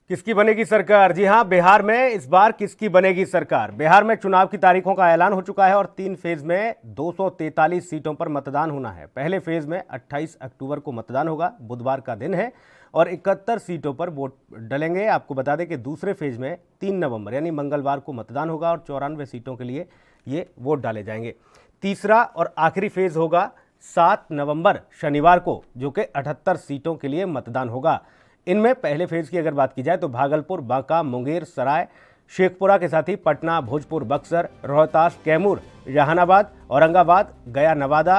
किसकी बनेगी सरकार? जी हां, बिहार में इस बार किसकी बनेगी सरकार? बिहार में चुनाव की तारीखों का ऐलान हो चुका है और 3 फेज में 243 सीटों पर मतदान होना है। पहले फेज में 28 अक्टूबर को मतदान होगा, बुधवार का दिन है, और 71 सीटों पर वोट डलेंगे। आपको बता दें कि दूसरे फेज में 3 नवंबर यानी मंगलवार को मतदान होगा और 94 सीटों के लिए ये वोट डाले जाएंगे। तीसरा और आखिरी फेज होगा 7 नवंबर शनिवार को, जो कि 78 सीटों के लिए मतदान होगा। इनमें पहले फेज की अगर बात की जाए तो भागलपुर, बांका, मुंगेर, सराय, शेखपुरा के साथ ही पटना, भोजपुर, बक्सर, रोहतास, कैमूर, जहानाबाद, औरंगाबाद, गया, नवादा,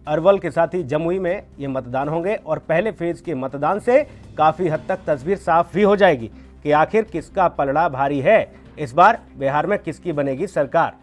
अरवल के साथ ही जमुई में ये मतदान होंगे। और पहले फेज के मतदान से काफ़ी हद तक तस्वीर साफ भी हो जाएगी कि आखिर किसका पलड़ा भारी है, इस बार बिहार में किसकी बनेगी सरकार।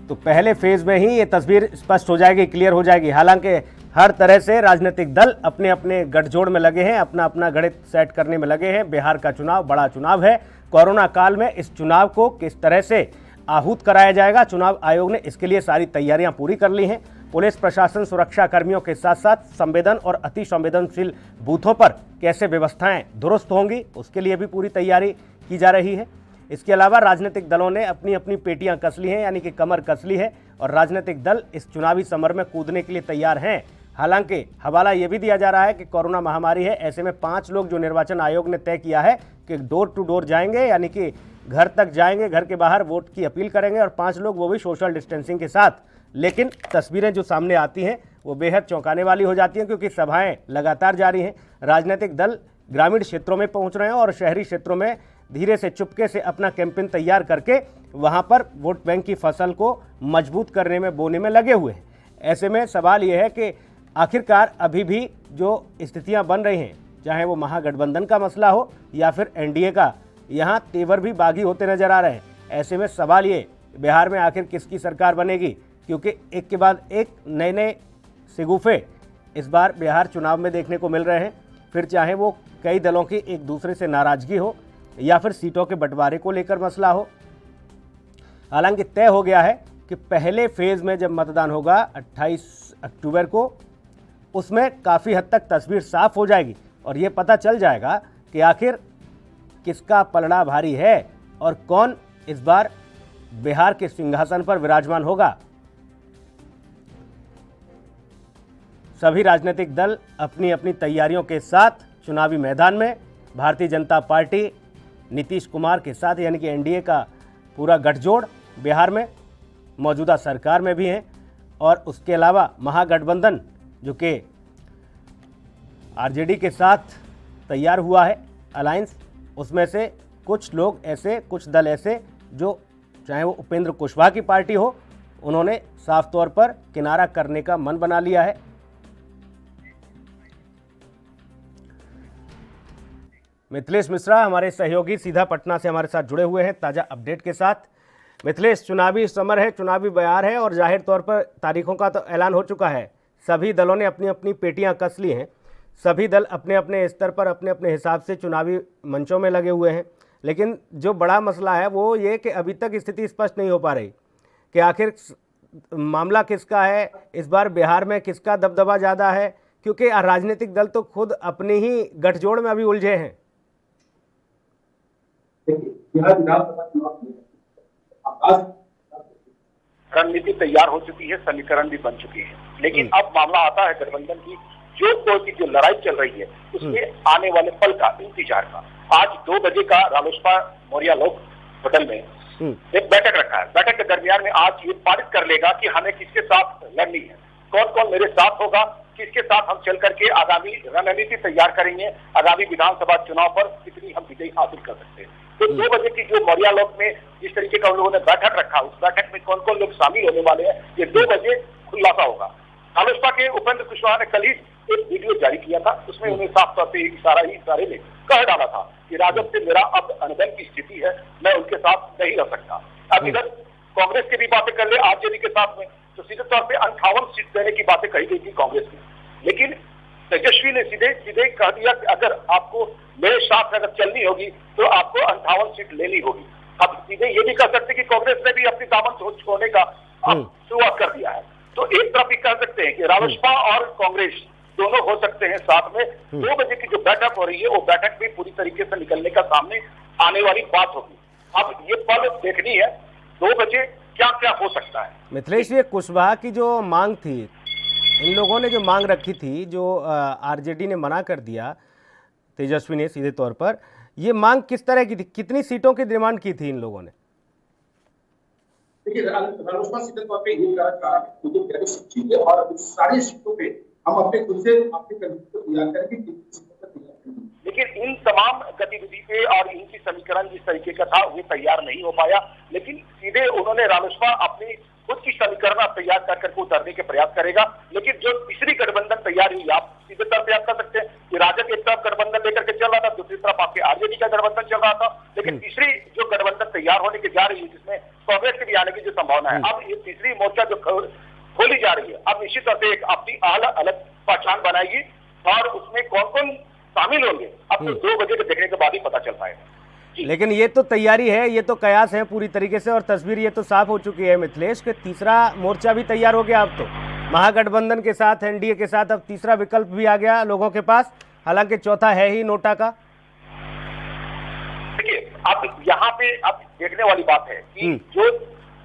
तो पहले फेज में ही ये तस्वीर स्पष्ट हो जाएगी, क्लियर हो जाएगी। हालांकि हर तरह से राजनीतिक दल अपने अपने गठजोड़ में लगे हैं, अपना अपना गणित सेट करने में लगे हैं। बिहार का चुनाव बड़ा चुनाव है। कोरोना काल में इस चुनाव को किस तरह से आहूत कराया जाएगा, चुनाव आयोग ने इसके लिए सारी तैयारियां पूरी कर ली हैं। पुलिस प्रशासन सुरक्षा कर्मियों के साथ साथ संवेदन और अति संवेदनशील बूथों पर कैसे व्यवस्थाएं दुरुस्त होंगी, उसके लिए भी पूरी तैयारी की जा रही है। इसके अलावा राजनीतिक दलों ने अपनी अपनी पेटियां कस ली हैं, यानी कि कमर कस ली है, और राजनीतिक दल इस चुनावी समर में कूदने के लिए तैयार हैं। हालांकि हवाला यह भी दिया जा रहा है कि कोरोना महामारी है, ऐसे में 5 लोग जो निर्वाचन आयोग ने तय किया है कि डोर टू डोर जाएंगे, यानी कि घर तक जाएंगे, घर के बाहर वोट की अपील करेंगे, और 5 लोग वो भी सोशल डिस्टेंसिंग के साथ। लेकिन तस्वीरें जो सामने आती हैं वो बेहद चौंकाने वाली हो जाती हैं, क्योंकि सभाएं लगातार जारी हैं। राजनीतिक दल ग्रामीण क्षेत्रों में पहुंच रहे हैं और शहरी क्षेत्रों में धीरे से चुपके से अपना कैंपेन तैयार करके वहां पर वोट बैंक की फसल को मजबूत करने में, बोने में लगे हुए हैं। ऐसे में सवाल यह है कि आखिरकार अभी भी जो स्थितियां बन रही हैं, चाहे वो महागठबंधन का मसला हो या फिर एनडीए का, यहाँ तेवर भी बागी होते नजर आ रहे हैं। ऐसे में सवाल ये, बिहार में आखिर किसकी सरकार बनेगी, क्योंकि एक के बाद एक नए नए सिगुफे इस बार बिहार चुनाव में देखने को मिल रहे हैं। फिर चाहे वो कई दलों की एक दूसरे से नाराजगी हो या फिर सीटों के बंटवारे को लेकर मसला हो। हालांकि तय हो गया है कि पहले फेज में जब मतदान होगा 28 अक्टूबर को, उसमें काफ़ी हद तक तस्वीर साफ हो जाएगी और ये पता चल जाएगा कि आखिर किसका पलड़ा भारी है और कौन इस बार बिहार के सिंहासन पर विराजमान होगा। सभी राजनीतिक दल अपनी अपनी तैयारियों के साथ चुनावी मैदान में। भारतीय जनता पार्टी नीतीश कुमार के साथ, यानी कि एनडीए का पूरा गठजोड़ बिहार में मौजूदा सरकार में भी हैं, और उसके अलावा महागठबंधन जो कि आरजेडी के साथ तैयार हुआ है अलायंस, उसमें से कुछ लोग ऐसे, कुछ दल ऐसे जो, चाहे वो उपेंद्र कुशवाहा की पार्टी हो, उन्होंने साफ तौर पर किनारा करने का मन बना लिया है। मिथिलेश मिश्रा हमारे सहयोगी सीधा पटना से हमारे साथ जुड़े हुए हैं ताज़ा अपडेट के साथ। मिथिलेश, चुनावी समर है, चुनावी बयार है और जाहिर तौर पर तारीखों का तो ऐलान हो चुका है। सभी दलों ने अपनी अपनी पेटियां कस ली हैं, सभी दल अपने अपने स्तर पर अपने अपने हिसाब से चुनावी मंचों में लगे हुए हैं। लेकिन जो बड़ा मसला है वो ये कि अभी तक स्थिति स्पष्ट नहीं हो पा रही कि आखिर मामला किसका है, इस बार बिहार में किसका दबदबा ज़्यादा है, क्योंकि राजनीतिक दल तो खुद अपने ही गठजोड़ में अभी उलझे हैं। रणनीति तैयार हो चुकी है, समीकरण भी बन चुकी है, लेकिन अब मामला आता है गठबंधन की जो लड़ाई चल रही है उसमें आने वाले पल का इंतजार का। आज 2 बजे का रालोसपा मौर्या लोक होटल में एक बैठक रखा है। बैठक के दरमियान में आज ये पारित कर लेगा कि हमें किसके साथ लड़नी है, कौन कौन मेरे साथ होगा, किसके साथ हम चल करके आगामी रणनीति तैयार करेंगे, आगामी विधानसभा चुनाव पर कितनी हम विजयी हासिल कर सकते हैं। तो 2 बजे की जो मौर्या लोक में जिस तरीके का उन लोगों ने बैठक रखा, उस बैठक में कौन कौन लोग शामिल होने वाले हैं, ये 2 बजे खुलासा होगा। रालोसपा के उपेंद्र कुशवाहा ने कल ही एक वीडियो जारी किया था, उसमें उन्हें साफ तौर पे इशारे में कह डाला था कि राजद से मेरा अब अनबन की स्थिति है, मैं उनके साथ नहीं रह सकता। अब इधर कांग्रेस की भी बातें कर ले आरजेडी के साथ में, तो सीधे तौर पर 58 सीट देने की बातें कही गई थी कांग्रेस की, लेकिन तेजस्वी ने सीधे कह दिया कि अगर आपको मेरे साथ अगर चलनी होगी तो आपको 58 सीट लेनी होगी। अब सीधे ये भी कह सकते कि कांग्रेस ने भी अपनी दामन छोड़ने का शुरुआत कर दिया है। तो एक तरफ ही कह सकते हैं कि रालोसपा और कांग्रेस दोनों हो सकते हैं साथ में। 2 बजे की जो बैठक हो रही है वो बैठक भी पूरी तरीके से निकलने का सामने आने वाली बात होगी। अब ये पल देखनी है 2 बजे क्या क्या हो सकता है। मिथिलेश, ये कुशवाहा की जो मांग थी, इन लोगों ने जो मांग रखी थी, जो आरजेडी ने मना कर दिया, तेजस्वी ने सीधे तौर पर, ये मांग किस तरह की थी? कितनी सीटों की डिमांड की थी इन लोगों ने? देखिए, रालोसपा सीधे तौर पे ये कहा चाह रहा है खुद को सीटें और उस सारी सीटों पे हम अपने खुद से अपने कैंडिडेट को तैयार करेंगे, कितनी सीटों पर तैयार करेंगे। लेकिन इन तमाम गतिविधि पे और इनकी समीकरण जिस तरीके का था वो तैयार नहीं हो पाया। लेकिन सीधे उन्होंने रालोसपा अपनी खुद की समीकरण तैयार कर करके उतरने के प्रयास करेगा। लेकिन जो तीसरी गठबंधन तैयार हुई, आप सीधे तौर पे आप कह सकते हैं कि राजद एक तरफ गठबंधन लेकर के चल रहा था, दूसरी तरफ आपके आरजेडी का गठबंधन चल रहा था। लेकिन तीसरी जो गठबंधन तैयार होने की जा रही है, जिसमें कांग्रेस के भी आने की जो संभावना है, अब ये तीसरी मोर्चा जो खोली जा रही है, अब निश्चित तौर से एक अपनी अलग अलग पहचान बनाएगी और उसमें कौन कौन शामिल होंगे अब तो 2 बजे के देखने के बाद ही पता चल पाएगा। लेकिन ये तो तैयारी है, ये तो कयास है पूरी तरीके से, और तस्वीर ये तो साफ हो चुकी है मिथिलेश कि तीसरा मोर्चा भी तैयार हो गया। अब तो महागठबंधन के साथ, एनडीए के साथ अब तीसरा विकल्प भी आ गया लोगों के पास, हालांकि चौथा है ही नोटा का। देखिए, अब यहाँ पे अब देखने वाली बात है कि जो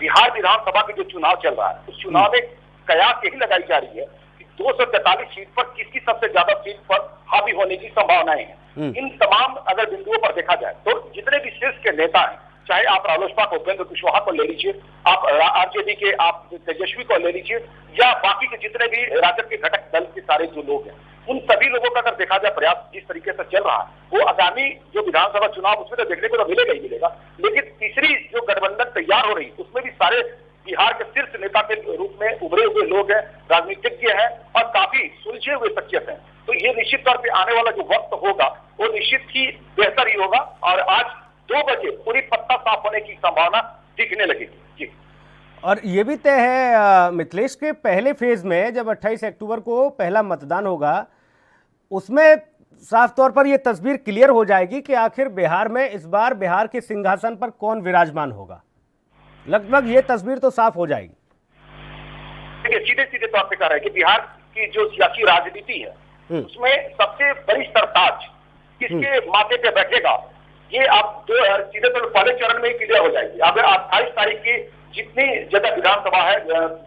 बिहार विधानसभा के जो चुनाव चल रहा है, उस चुनाव में कयास यही लगाई जा रही है कि 243 सीट पर किसकी सबसे ज्यादा सीट पर हावी होने की संभावनाएं हैं। इन तमाम अगर बिंदुओं पर देखा जाए तो जितने भी शीर्ष के नेता हैं, चाहे आप रालोसपा को, उपेंद्र कुशवाहा को ले लीजिए, आप आरजेडी के आप तेजस्वी को ले लीजिए, या बाकी के जितने भी राजद के घटक दल के सारे जो लोग हैं, उन सभी लोगों का अगर देखा जाए प्रयास जिस तरीके से चल रहा है, वो आगामी जो विधानसभा चुनाव उसमें तो देखने को तो मिलेगा ही मिलेगा। लेकिन तीसरी जो गठबंधन तैयार हो रही उसमें भी सारे बिहार के शीर्ष नेता के रूप में उभरे हुए लोग हैं, राजनीतिज्ञ हैं और काफी सुलझे हुए शख्सियत हैं। तो ये निश्चित तौर पे आने वाला जो वक्त होगा वो निश्चित ही बेहतर ही होगा और आज 2 बजे पूरी पत्ता साफ होने की संभावना दिखने लगेगी। जी, और ये भी तय है मिथिलेश के पहले फेज में जब 28 अक्टूबर को पहला मतदान होगा, उसमें साफ तौर पर यह तस्वीर क्लियर हो जाएगी कि आखिर बिहार में इस बार बिहार के सिंहासन पर कौन विराजमान होगा। लगभग ये तस्वीर तो साफ हो जाएगी। देखिए, सीधे सीधे तौर पे कह रहे हैं कि बिहार की जो सियासी राजनीति है उसमें सबसे बड़ी सरताज किसके माथे पे बैठेगा, ये आप जो सीधे तौर पहले चरण में ही क्लियर हो जाएगी। अब 28 तारीख की जितनी जगह विधानसभा है,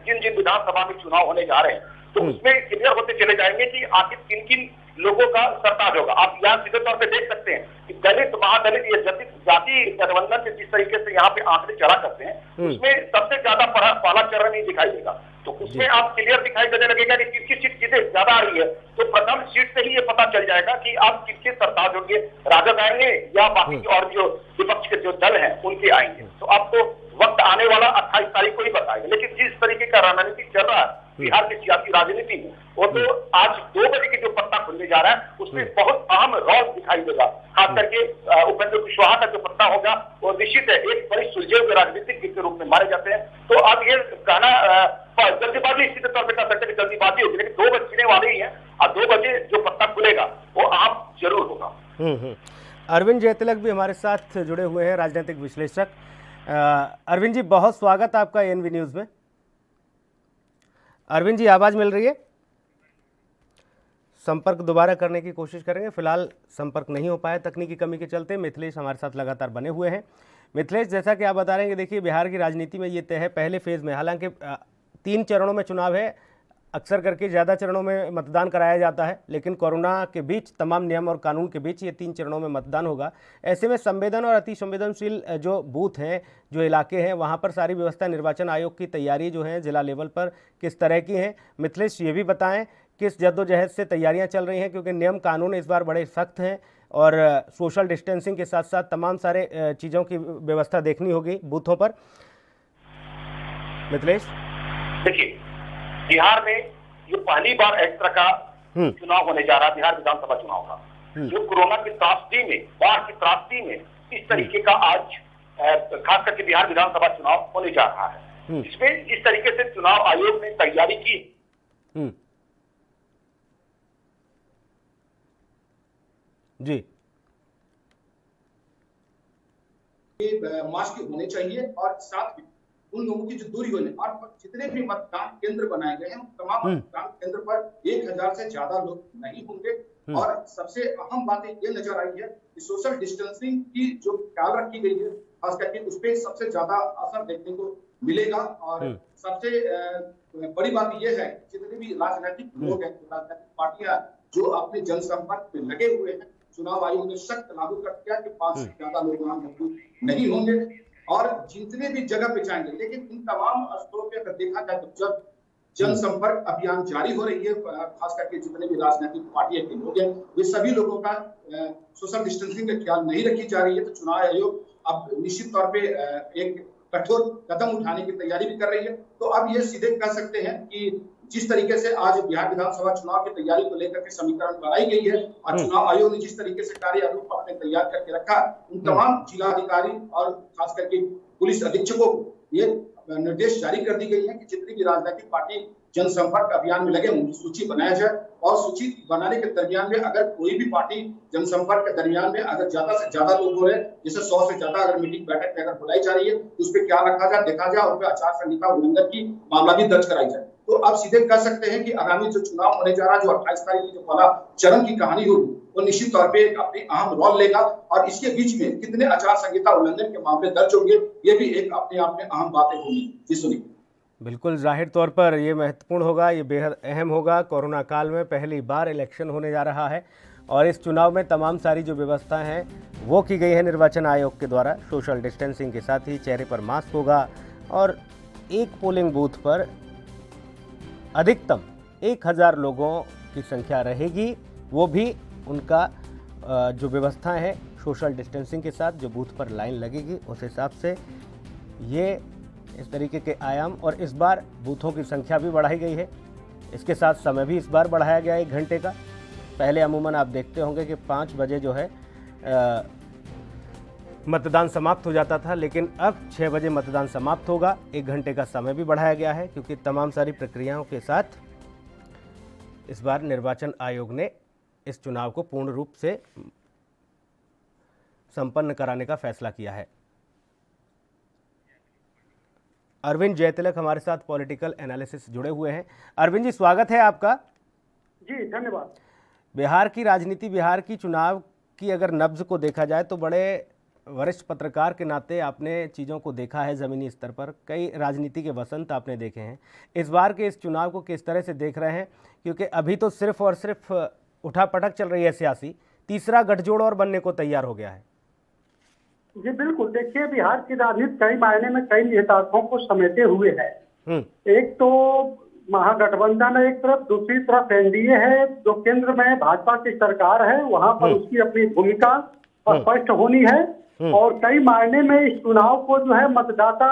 जिन जिन विधानसभा में चुनाव होने जा रहे हैं, तो उसमें क्लियर होते चले जाएंगे कि आखिर किन किन लोगों का सरताज होगा। आप यहाँ सीधे तौर पे देख सकते हैं कि दलित, महादलित, ये जाति गठबंधन से जिस तरीके से यहाँ पे आंकड़े चला करते हैं, उसमें सबसे ज्यादा पहला चरण ही दिखाई देगा। तो उसमें आप क्लियर दिखाई देने लगेगा कि किसकी सीट सीधे ज्यादा आ रही है। तो प्रथम सीट से ही ये पता चल जाएगा कि आप किसके सरताज होंगे, राजद आएंगे या बाकी और जो विपक्ष के जो दल हैं उनके आएंगे। तो आपको वक्त आने वाला 28 तारीख को ही बताएगा। लेकिन जिस तरीके का रणनीति चल रहा है बिहार की सियासी राजनीति में, वो तो आज 2 बजे के जो पत्ता खुलने जा रहा है उसमें बहुत अहम रोल दिखाई देगा। खास करके उपेंद्र कुशवाहा का जो पत्ता होगा वो निश्चित है एक बड़ी सुलझे हुए राजनीतिक के रूप में मारे जाते हैं। तो अब ये कहना जल्दीबाजी, सीधे तौर पर कह सकते हैं जल्दीबाजी होगी, लेकिन 2 बजने वाले ही है और 2 बजे जो पत्ता खुलेगा वो आम जरूर होगा। अरविंद जयतिलक भी हमारे साथ जुड़े हुए हैं, राजनीतिक विश्लेषक। अरविंद जी, बहुत स्वागत आपका एएनवी न्यूज में। अरविंद जी, आवाज मिल रही है? संपर्क दोबारा करने की कोशिश करेंगे, फिलहाल संपर्क नहीं हो पाया तकनीकी कमी के चलते। मिथिलेश हमारे साथ लगातार बने हुए हैं। मिथिलेश, जैसा कि आप बता रहे हैं कि देखिए बिहार की राजनीति में ये तय है पहले फेज में, हालांकि 3 चरणों में चुनाव है, अक्सर करके ज़्यादा चरणों में मतदान कराया जाता है, लेकिन कोरोना के बीच तमाम नियम और कानून के बीच ये 3 चरणों में मतदान होगा। ऐसे में संवेदन और अति संवेदनशील जो बूथ हैं, जो इलाके हैं, वहाँ पर सारी व्यवस्था निर्वाचन आयोग की तैयारी जो है जिला लेवल पर किस तरह की है। मिथिलेश, ये भी बताएं किस जद्दोजहद से तैयारियाँ चल रही हैं, क्योंकि नियम कानून इस बार बड़े सख्त हैं और सोशल डिस्टेंसिंग के साथ साथ तमाम सारे चीज़ों की व्यवस्था देखनी होगी बूथों पर। मिथिलेश, देखिए, बिहार में ये पहली बार इस तरह का चुनाव होने जा रहा है, बिहार विधानसभा चुनाव का, जो कोरोना की त्रासदी में, बाढ़ की त्रासदी में इस तरीके का आज खास करके बिहार विधानसभा चुनाव होने जा रहा है, जिसमें जिस तरीके से चुनाव आयोग ने तैयारी की। जी, मास्क होने चाहिए और साथ उन लोगों की जो दूरी होने और जितने भी मतदान केंद्र बनाए गए हैं तमाम मतदान केंद्र पर 1000 से ज्यादा लोग नहीं होंगे। और सबसे अहम बात ये नजर आई है कि सोशल डिस्टेंसिंग की जो ख्याल रखी गई है, खास करके उस पर सबसे ज्यादा असर देखने को मिलेगा। और सबसे बड़ी बात यह है जितने भी राजनीतिक लोग हैं, राजनीतिक पार्टियां जो अपने जनसंपर्क में लगे हुए हैं, चुनाव आयोग ने सख्त लागू कर दिया कि 5 से ज्यादा लोग वहां मौजूद नहीं होंगे और जितने भी जगह पे जाएंगे। लेकिन इन तमाम स्तरों पे अगर देखा जाए तो जब जनसंपर्क अभियान जारी हो रही है, खास करके जितने भी राजनीतिक पार्टियों के लोग हैं, वे सभी लोगों का सोशल डिस्टेंसिंग का ख्याल नहीं रखी जा रही है। तो चुनाव आयोग अब निश्चित तौर पे एक कठोर कदम उठाने की तैयारी भी कर रही है। तो अब ये सीधे कह सकते हैं कि जिस तरीके से आज बिहार विधानसभा चुनाव की तैयारी को लेकर के समीकरण बनाई गई है और चुनाव आयोग ने जिस तरीके से कार्य रूप अपने तैयार करके रखा, उन तमाम जिलाधिकारी और खास करके पुलिस अधीक्षकों को ये निर्देश जारी कर दी गई है कि जितनी भी राजनीतिक पार्टी जनसंपर्क अभियान में लगे उनकी सूची बनाया जाए और सूची बनाने के दरमियान में अगर कोई भी पार्टी जनसंपर्क के दरमियान में अगर ज्यादा से ज्यादा लोग हो रहे हैं, जैसे 100 से ज्यादा अगर मीटिंग बैठक में अगर बुलाई जा रही है तो उस पर क्या रखा जाए, देखा जाए और उस पर आचार संहिता उल्लंघन की मामला भी दर्ज कराई जाए। तो अब सीधे कह सकते हैं कि आगामी जो चुनाव होने जा रहा है, जो 28 तारीख की जो पहला चरण की कहानी होगी, वो निश्चित तौर पे अपनी अहम रोल लेगा और इसके बीच में कितने आचार संहिता उल्लंघन के मामले दर्ज होंगे, ये भी एक अपने आप में अहम बातें होंगी। जी सुनिए। बिल्कुल, जाहिर तौर पर ये महत्वपूर्ण होगा, ये बेहद अहम होगा। कोरोना काल में पहली बार इलेक्शन होने जा रहा है और इस चुनाव में तमाम सारी जो व्यवस्था हैं वो की गई है निर्वाचन आयोग के द्वारा। सोशल डिस्टेंसिंग के साथ ही चेहरे पर मास्क होगा और एक पोलिंग बूथ पर अधिकतम 1000 लोगों की संख्या रहेगी, वो भी उनका जो व्यवस्थाएं हैं सोशल डिस्टेंसिंग के साथ, जो बूथ पर लाइन लगेगी उस हिसाब से ये इस तरीके के आयाम। और इस बार बूथों की संख्या भी बढ़ाई गई है, इसके साथ समय भी इस बार बढ़ाया गया है 1 घंटे का। पहले अमूमन आप देखते होंगे कि 5 बजे जो है मतदान समाप्त हो जाता था, लेकिन अब 6 बजे मतदान समाप्त होगा। 1 घंटे का समय भी बढ़ाया गया है क्योंकि तमाम सारी प्रक्रियाओं के साथ इस बार निर्वाचन आयोग ने इस चुनाव को पूर्ण रूप से संपन्न कराने का फैसला किया है। अरविंद जयतिलक हमारे साथ पॉलिटिकल एनालिसिस जुड़े हुए हैं। अरविंद जी, स्वागत है आपका। जी धन्यवाद। बिहार की राजनीति, बिहार की चुनाव की अगर नब्ज को देखा जाए तो बड़े वरिष्ठ पत्रकार के नाते आपने चीज़ों को देखा है ज़मीनी स्तर पर, कई राजनीति के वसंत आपने देखे हैं। इस बार के इस चुनाव को किस तरह से देख रहे हैं, क्योंकि अभी तो सिर्फ और सिर्फ उठापटक चल रही है सियासी, तीसरा गठजोड़ और बनने को तैयार हो गया है। जी बिल्कुल, देखिए बिहार की राजनीति कई मायने में कई निहितार्थों को समेटे हुए है। एक तो महागठबंधन है एक तरफ, दूसरी तरफ एनडीए है जो केंद्र में भाजपा की सरकार है, वहां पर उसकी अपनी भूमिका स्पष्ट होनी है। और कई मायने में इस चुनाव को जो है मतदाता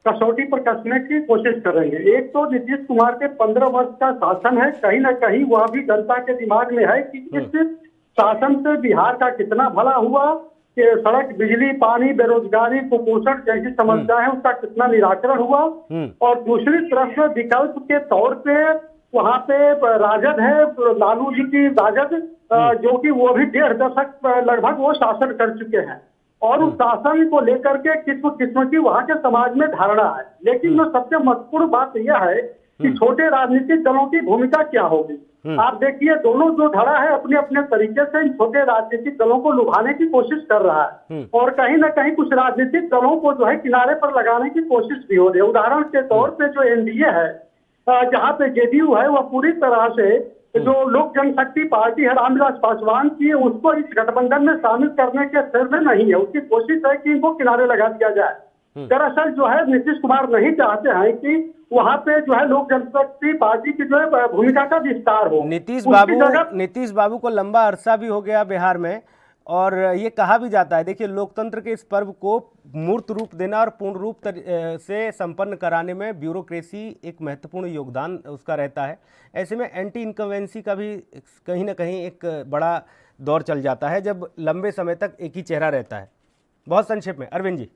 कसौटी पर कसने की कोशिश करेंगे। एक तो नीतीश कुमार के 15 वर्ष का शासन है, कहीं ना कहीं वह भी जनता के दिमाग में है कि इस शासन से बिहार का कितना भला हुआ, कि सड़क, बिजली, पानी, बेरोजगारी, कुपोषण जैसी समस्या है उसका कितना निराकरण हुआ। और दूसरी तरफ से विकल्प के तौर पे वहाँ पे राजद है, लालू जी की राजद, जो कि वो भी 1.5 दशक लगभग वो शासन कर चुके हैं और उस शासन को लेकर के किस्म किस्म की वहाँ के समाज में धारणा है। लेकिन जो सबसे महत्वपूर्ण बात यह है कि छोटे राजनीतिक दलों की भूमिका क्या होगी। आप देखिए दोनों जो धड़ा है अपने अपने तरीके से इन छोटे राजनीतिक दलों को लुभाने की कोशिश कर रहा है और कहीं ना कहीं कुछ राजनीतिक दलों को जो है किनारे पर लगाने की कोशिश भी हो रही है। उदाहरण के तौर पे जो एनडीए है, जहाँ पे जेडीयू है, वह पूरी तरह से जो लोक जनशक्ति पार्टी है रामविलास पासवान की, उसको इस गठबंधन में शामिल करने के सिर में नहीं है। उसकी कोशिश है कि इनको किनारे लगा दिया जाए। दरअसल जो है नीतीश कुमार नहीं चाहते हैं कि वहाँ पे जो है लोक जनशक्ति पार्टी की जो है भूमिका का विस्तार हो। नीतीश बाबू को लंबा अरसा भी हो गया बिहार में और ये कहा भी जाता है, देखिए लोकतंत्र के इस पर्व को मूर्त रूप देना और पूर्ण रूप से संपन्न कराने में ब्यूरोक्रेसी एक महत्वपूर्ण योगदान उसका रहता है। ऐसे में एंटी इनकम्बेंसी का भी कहीं ना कहीं एक बड़ा दौर चल जाता है जब लंबे समय तक एक ही चेहरा रहता है। बहुत संक्षेप में अरविंद जी।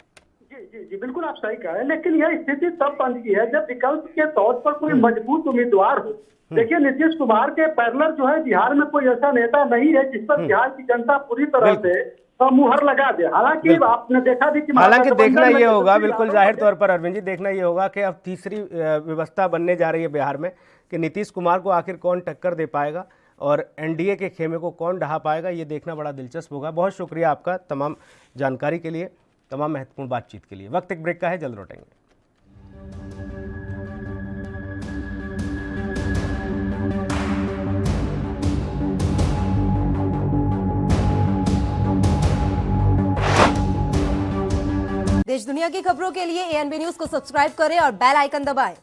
जी बिल्कुल आप सही कह रहे हैं, लेकिन यह स्थिति तब बनती है जब विकल्प के तौर पर कोई मजबूत उम्मीदवार हो। देखिए नीतीश कुमार के पैरेलल जो है बिहार में कोई ऐसा नेता नहीं है जिस पर बिहार की जनता पूरी तरह से मुहर लगा दे। हालांकि आपने देखा भी कि हालांकि देखना महागठबंधन में ये होगा, तेजस्वी बिल्कुल यादव जाहिर को तौर पर अरविंद जी, देखना ये होगा कि अब तीसरी व्यवस्था बनने जा रही है बिहार में कि नीतीश कुमार को आखिर कौन टक्कर दे पाएगा और एनडीए के खेमे को कौन ढहा पाएगा, ये देखना बड़ा दिलचस्प होगा। बहुत शुक्रिया आपका तमाम जानकारी के लिए, तमाम महत्वपूर्ण बातचीत के लिए। वक्त एक ब्रेक का है, जल्द लौटेंगे। देश दुनिया की खबरों के लिए ANB न्यूज को सब्सक्राइब करें और बेल आइकन दबाएं।